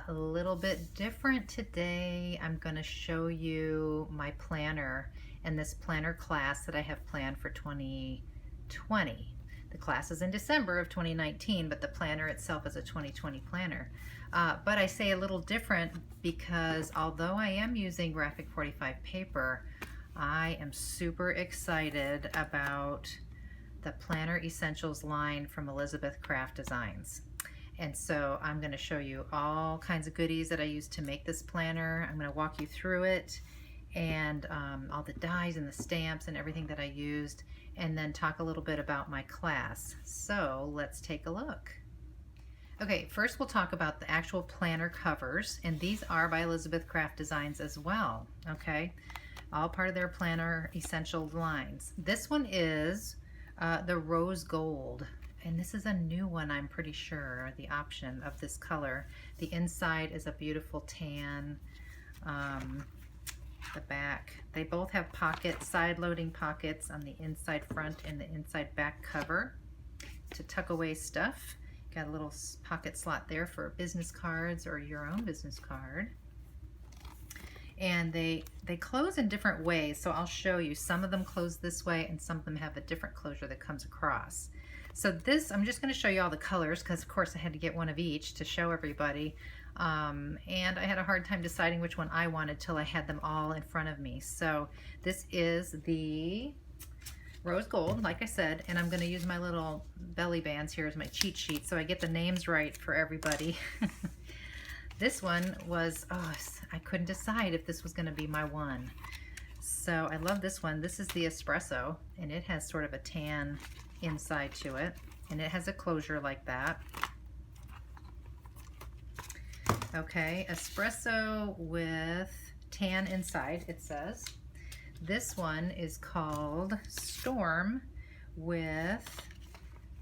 A little bit different today. I'm going to show you my planner and this planner class that I have planned for 2020. The class is in December of 2019, but the planner itself is a 2020 planner. But I say a little different because although I am using Graphic 45 paper, I am super excited about the Planner Essentials line from Elizabeth Craft Designs. And so I'm going to show you all kinds of goodies that I use to make this planner. I'm going to walk you through it and all the dies and the stamps and everything that I used, and then talk a little bit about my class. So let's take a look. Okay, first we'll talk about the actual planner covers, and these are by Elizabeth Craft Designs as well, okay? All part of their Planner Essential lines. This one is the rose gold. And this is a new one, I'm pretty sure, the option of this color. The inside is a beautiful tan. The back, they both have pockets, side-loading pockets on the inside front and the inside back cover to tuck away stuff. Got a little pocket slot there for business cards or your own business card. And they close in different ways, so I'll show you. Some of them close this way and some of them have a different closure that comes across. So this, I'm just going to show you all the colors because of course I had to get one of each to show everybody. And I had a hard time deciding which one I wanted till I had them all in front of me. So this is the rose gold, like I said, and I'm going to use my little belly bands here as my cheat sheet so I get the names right for everybody. This one was, I couldn't decide if this was going to be my one. So I love this one. This is the espresso, and it has sort of a tan inside to it, and it has a closure like that. Okay, espresso with tan inside, it says. This one is called Storm with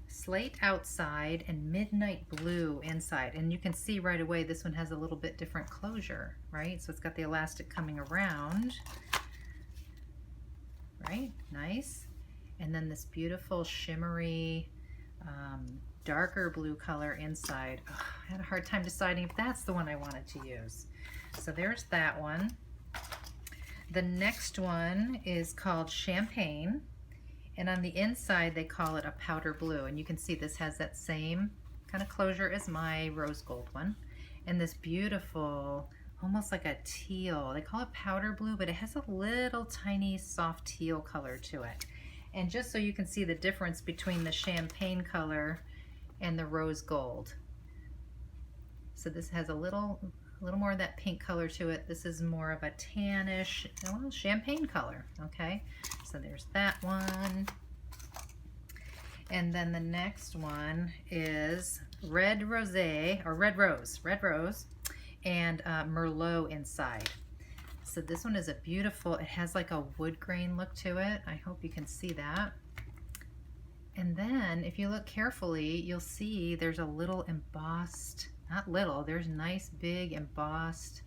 slate outside and midnight blue inside, and you can see right away this one has a little bit different closure, right? So it's got the elastic coming around, right? Nice. And then this beautiful shimmery darker blue color inside. I had a hard time deciding if that's the one I wanted to use. So there's that one. The next one is called Champagne, and on the inside they call it a powder blue, and you can see this has that same kind of closure as my rose gold one, and this beautiful, almost like a teal, they call it powder blue, but it has a little tiny soft teal color to it. And just so you can see the difference between the champagne color and the rose gold. So this has a little more of that pink color to it. This is more of a tannish, well, champagne color, okay? So there's that one. And then the next one is red rosé, or red rose, and Merlot inside. So this one is a beautiful, it has like a wood grain look to it. I hope you can see that. And then if you look carefully, you'll see there's a little embossed, not little, there's nice big embossed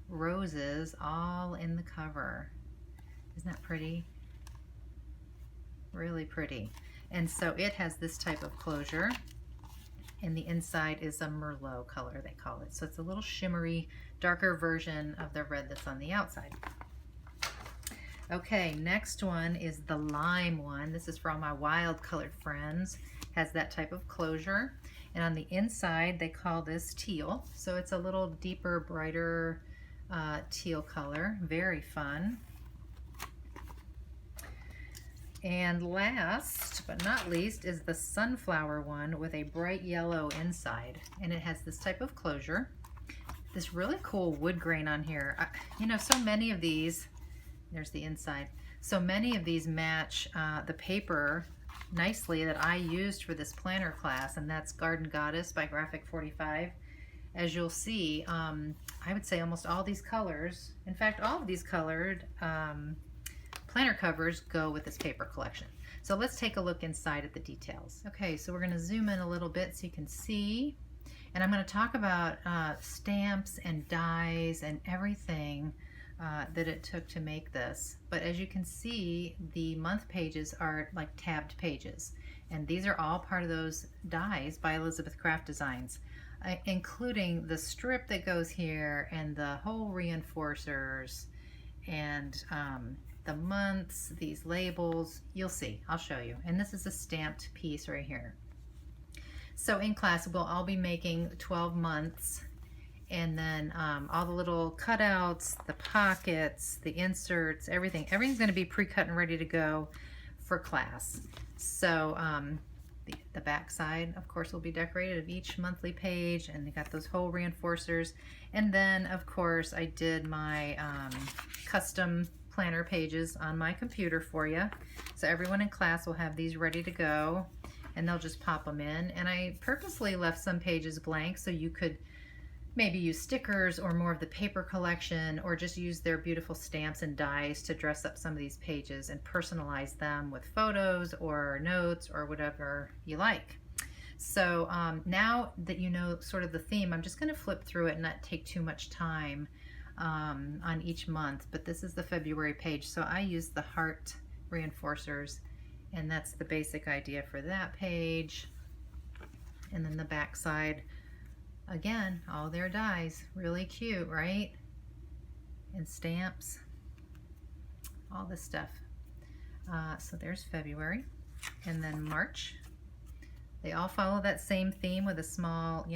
roses all in the cover. Isn't that pretty? Really pretty. And so it has this type of closure, and the inside is a Merlot color, they call it. So it's a little shimmery, darker version of the red that's on the outside. Okay, next one is the lime one. This is for all my wild colored friends. Has that type of closure. And on the inside, they call this teal. So it's a little deeper, brighter teal color. Very fun. And last but not least is the sunflower one with a bright yellow inside, and it has this type of closure. This really cool wood grain on here. You know, so many of these, there's the inside, so many of these match the paper nicely that I used for this planner class, and that's Garden Goddess by Graphic 45. As you'll see, I would say almost all these colors, in fact all of these colored planner covers go with this paper collection. So let's take a look inside at the details. Okay, so we're going to zoom in a little bit so you can see, and I'm going to talk about stamps and dies and everything that it took to make this. But as you can see, the month pages are like tabbed pages, and these are all part of those dies by Elizabeth Craft Designs. including the strip that goes here and the whole reinforcers and the months, these labels. You'll see, I'll show you. And this is a stamped piece right here. So in class, we'll all be making 12 months, and then all the little cutouts, the pockets, the inserts, everything's going to be pre-cut and ready to go for class. So the back side, of course, will be decorated of each monthly page, and they got those whole reinforcers. And then, of course, I did my custom planner pages on my computer for you. So everyone in class will have these ready to go, and they'll just pop them in. And I purposely left some pages blank so you could maybe use stickers or more of the paper collection, or just use their beautiful stamps and dies to dress up some of these pages and personalize them with photos or notes or whatever you like. So now that you know sort of the theme, I'm just going to flip through it and not take too much time on each month. But this is the February page, so I use the heart reinforcers, and that's the basic idea for that page. And then the back side, again, all their dies, really cute, right? And stamps, all this stuff. So there's February. And then March, they all follow that same theme with a small,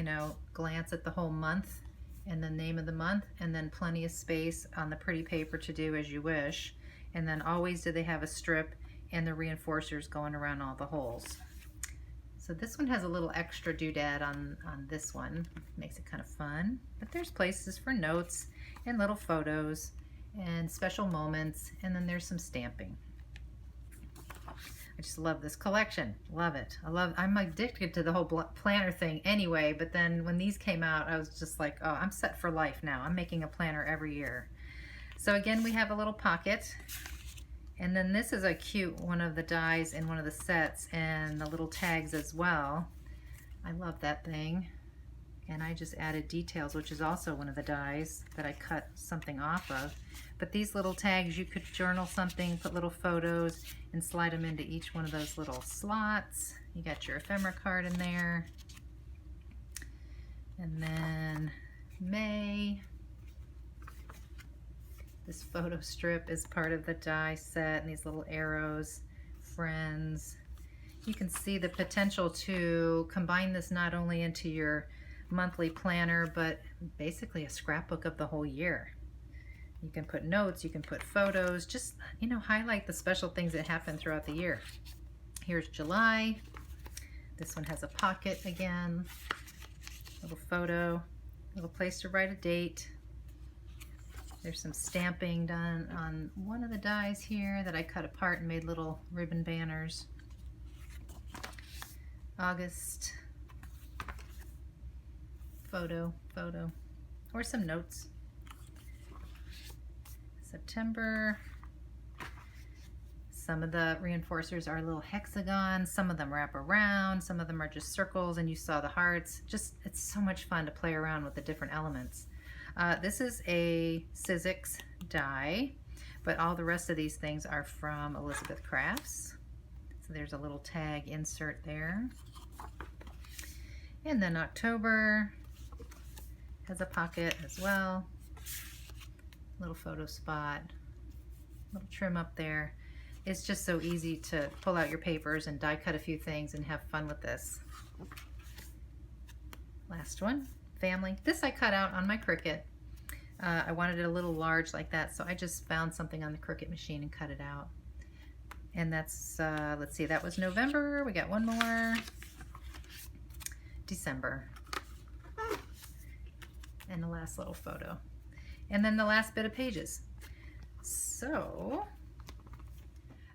glance at the whole month and the name of the month, and then plenty of space on the pretty paper to do as you wish. And then always do they have a strip and the reinforcers going around all the holes. So this one has a little extra doodad on this one. Makes it kind of fun. But there's places for notes and little photos and special moments, and then there's some stamping. I just love this collection. Love it. I'm addicted to the whole planner thing anyway, but then when these came out, I was just like, oh, I'm set for life now. I'm making a planner every year. So again, we have a little pocket. And then this is a cute one of the dies in one of the sets, and the little tags as well. I love that thing. And I just added details, which is also one of the dies that I cut something off of. But these little tags, you could journal something, put little photos, and slide them into each one of those little slots. You got your ephemera card in there. And then May. This photo strip is part of the die set, and these little arrows, friends. You can see the potential to combine this not only into your monthly planner, but basically a scrapbook of the whole year. You can put notes, you can put photos, just, highlight the special things that happen throughout the year. Here's July. This one has a pocket again, little photo, little place to write a date. There's some stamping done on one of the dies here that I cut apart and made little ribbon banners. August, photo, or some notes. September, some of the reinforcers are little hexagons, some of them wrap around, some of them are just circles, and you saw the hearts. It's so much fun to play around with the different elements. This is a Sizzix die, but all the rest of these things are from Elizabeth Crafts. So there's a little tag insert there. And then October has a pocket as well. Little photo spot, little trim up there. It's just so easy to pull out your papers and die cut a few things and have fun with this. Last one. Family. This I cut out on my Cricut. I wanted it a little large like that, so I just found something on the Cricut machine and cut it out. And that's, let's see, that was November. We got one more. December. And the last little photo. And then the last bit of pages. So,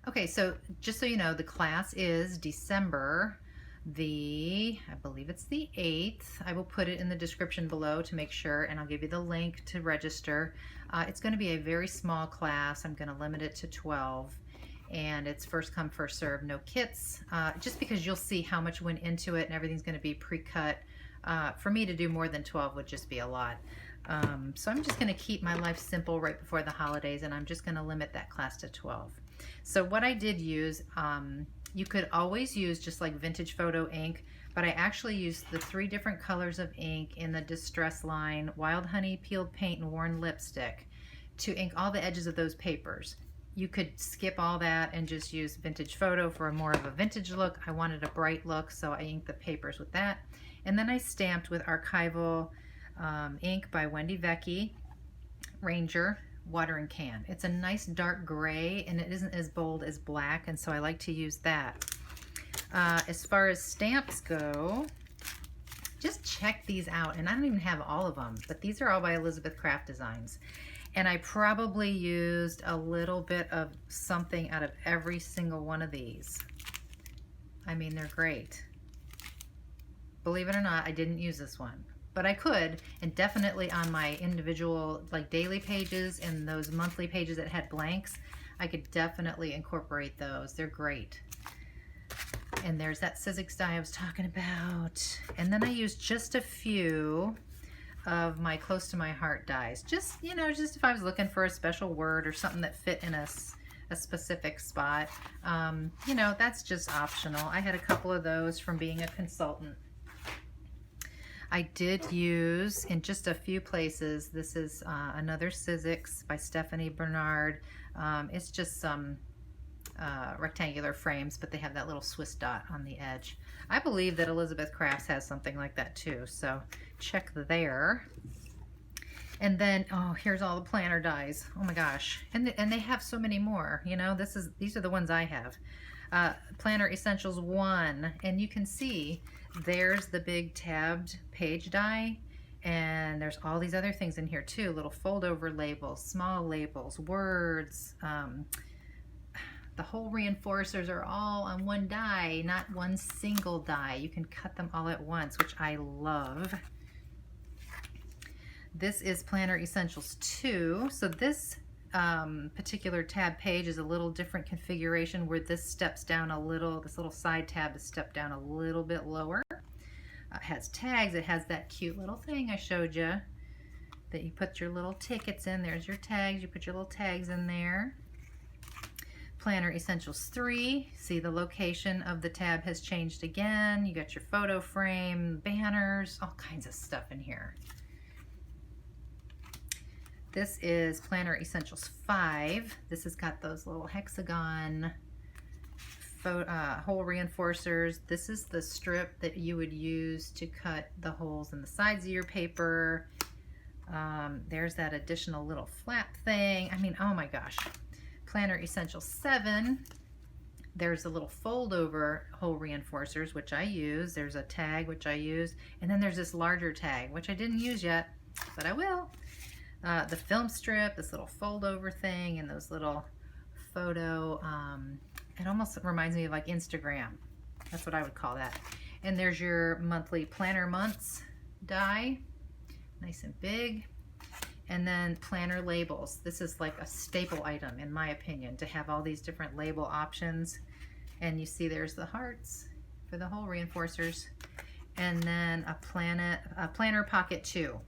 okay, so just so you know, the class is December I believe it's the 8th. I will put it in the description below to make sure, and I'll give you the link to register. It's going to be a very small class. I'm going to limit it to 12, and it's first come, first serve, no kits, just because you'll see how much went into it, and everything's going to be pre-cut. For me to do more than 12 would just be a lot. So I'm just going to keep my life simple right before the holidays, and I'm just going to limit that class to 12. So what I did use You could always use just like vintage photo ink, but I actually used the 3 different colors of ink in the Distress line, Wild Honey, Peeled Paint, and Worn Lipstick, to ink all the edges of those papers. You could skip all that and just use vintage photo for a more of a vintage look. I wanted a bright look, so I inked the papers with that. And then I stamped with archival ink by Wendy Vecchi, Ranger, watering can. It's a nice dark gray and it isn't as bold as black, and so I like to use that. As far as stamps go, just check these out, and I don't even have all of them, but these are all by Elizabeth Craft Designs. And I probably used a little bit of something out of every single one of these. I mean, they're great. Believe it or not, I didn't use this one, but I could, and definitely on my individual like daily pages and those monthly pages that had blanks, I could definitely incorporate those. They're great. And there's that Sizzix die I was talking about. And then I used just a few of my close to my heart dies. Just, you know, just if I was looking for a special word or something that fit in a specific spot. You know, that's just optional. I had a couple of those from being a consultant. I did use in just a few places, this is another Sizzix by Stephanie Bernard. It's just some rectangular frames, but they have that little Swiss dot on the edge. I believe that Elizabeth Crafts has something like that too, so check there. And then, oh, here's all the planner dies. Oh my gosh, and they have so many more. You know, these are the ones I have. Planner Essentials 1, and you can see there's the big tabbed page die, and there's all these other things in here too, little fold over labels, small labels, words. The whole reinforcers are all on one die, not one single die. You can cut them all at once, which I love. This is Planner Essentials 2. So this particular tab page is a little different configuration where this steps down a little, this little side tab is stepped down a little bit lower. It has tags. It has that cute little thing I showed you that you put your little tickets in. There's your tags. You put your little tags in there. Planner Essentials 3. See, the location of the tab has changed again. You got your photo frame, banners, all kinds of stuff in here. This is Planner Essentials 5. This has got those little hexagon hole reinforcers. This is the strip that you would use to cut the holes in the sides of your paper. There's that additional little flap thing. I mean, oh my gosh. Planner Essentials 7. There's a little fold over hole reinforcers, which I use. There's a tag, which I use. And then there's this larger tag, which I didn't use yet, but I will. The film strip, this little fold over thing, and those little photo, it almost reminds me of like Instagram. That's what I would call that. And there's your monthly planner months die, nice and big. And then planner labels. This is like a staple item, in my opinion, to have all these different label options. And you see there's the hearts for the hole reinforcers. And then a planner pocket 2.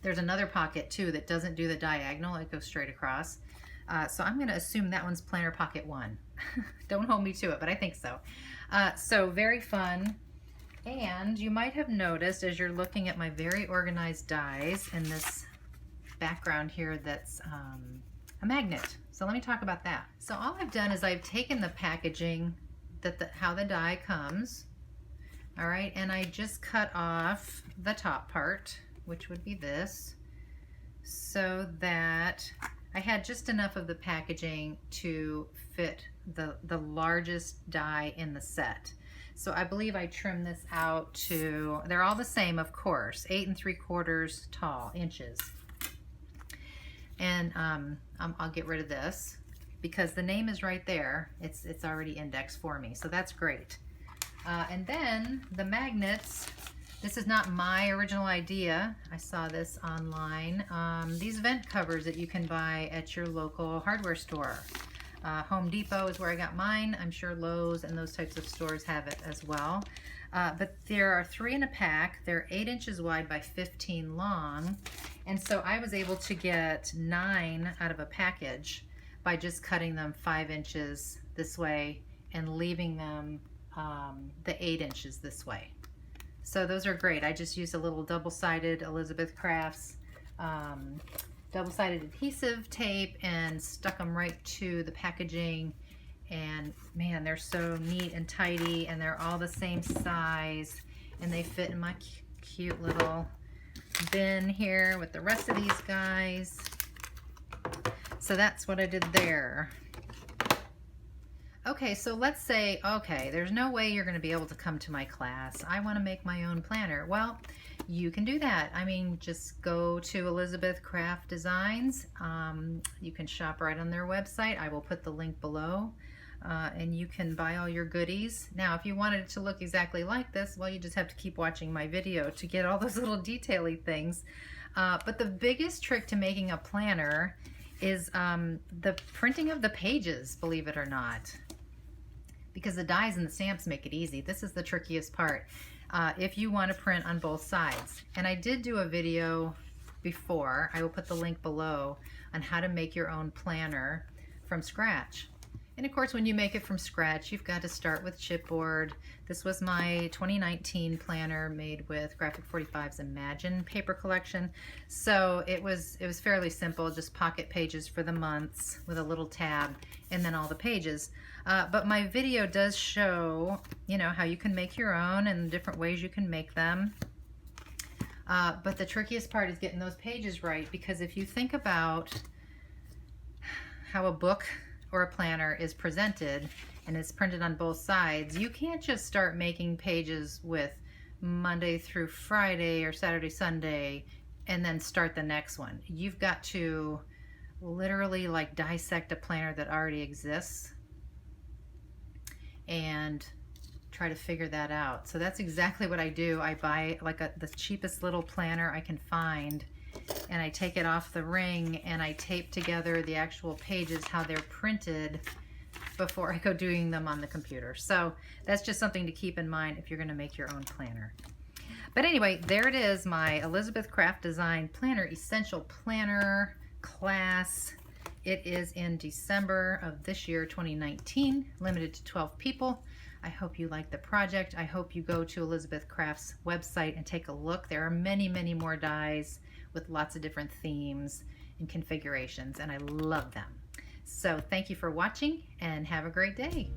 There's another pocket too that doesn't do the diagonal, it goes straight across. So I'm gonna assume that one's planner pocket 1. Don't hold me to it, but I think so. So very fun. And you might have noticed as you're looking at my very organized dies in this background here that's a magnet. So let me talk about that. So all I've done is I've taken the packaging, how the die comes, all right, and I just cut off the top part, which would be this, so that I had just enough of the packaging to fit the largest die in the set. So I believe I trimmed this out to, they're all the same, of course, 8 3/4 tall inches. And I'll get rid of this because the name is right there. It's already indexed for me, so that's great. And then the magnets. This is not my original idea. I saw this online. These vent covers that you can buy at your local hardware store. Home Depot is where I got mine. I'm sure Lowe's and those types of stores have it as well. But there are 3 in a pack. They're 8 inches wide by 15 long. And so I was able to get 9 out of a package by just cutting them 5 inches this way and leaving them the 8 inches this way. So those are great. I just used a little double-sided Elizabeth Crafts double-sided adhesive tape and stuck them right to the packaging. And man, they're so neat and tidy, and they're all the same size, and they fit in my cute little bin here with the rest of these guys. So that's what I did there. Okay, so let's say, okay, there's no way you're going to be able to come to my class. I want to make my own planner. Well, you can do that. I mean, just go to Elizabeth Craft Designs. You can shop right on their website. I will put the link below, and you can buy all your goodies. Now, if you wanted it to look exactly like this, well, you just have to keep watching my video to get all those little detail-y things. But the biggest trick to making a planner is the printing of the pages, believe it or not. Because the dies and the stamps make it easy. This is the trickiest part. If you want to print on both sides. And I did do a video before, I will put the link below, on how to make your own planner from scratch. And of course, when you make it from scratch, you've got to start with chipboard. This was my 2019 planner made with Graphic 45's Imagine paper collection. So it was fairly simple, just pocket pages for the months with a little tab and then all the pages. But my video does show, you know, how you can make your own and different ways you can make them. But the trickiest part is getting those pages right, because if you think about how a book or a planner is presented and it's printed on both sides, you can't just start making pages with Monday through Friday or Saturday, Sunday, and then start the next one. You've got to literally like dissect a planner that already exists and try to figure that out. So that's exactly what I do. I buy like the cheapest little planner I can find, and I take it off the ring and I tape together the actual pages how they're printed before I go doing them on the computer. So that's just something to keep in mind if you're going to make your own planner. But anyway, there it is, my Elizabeth Craft Design Planner Essential Planner class. It is in December of this year, 2019, limited to 12 people. I hope you like the project. I hope you go to Elizabeth Craft's website and take a look. There are many, many more dies with lots of different themes and configurations, and I love them. So thank you for watching, and have a great day.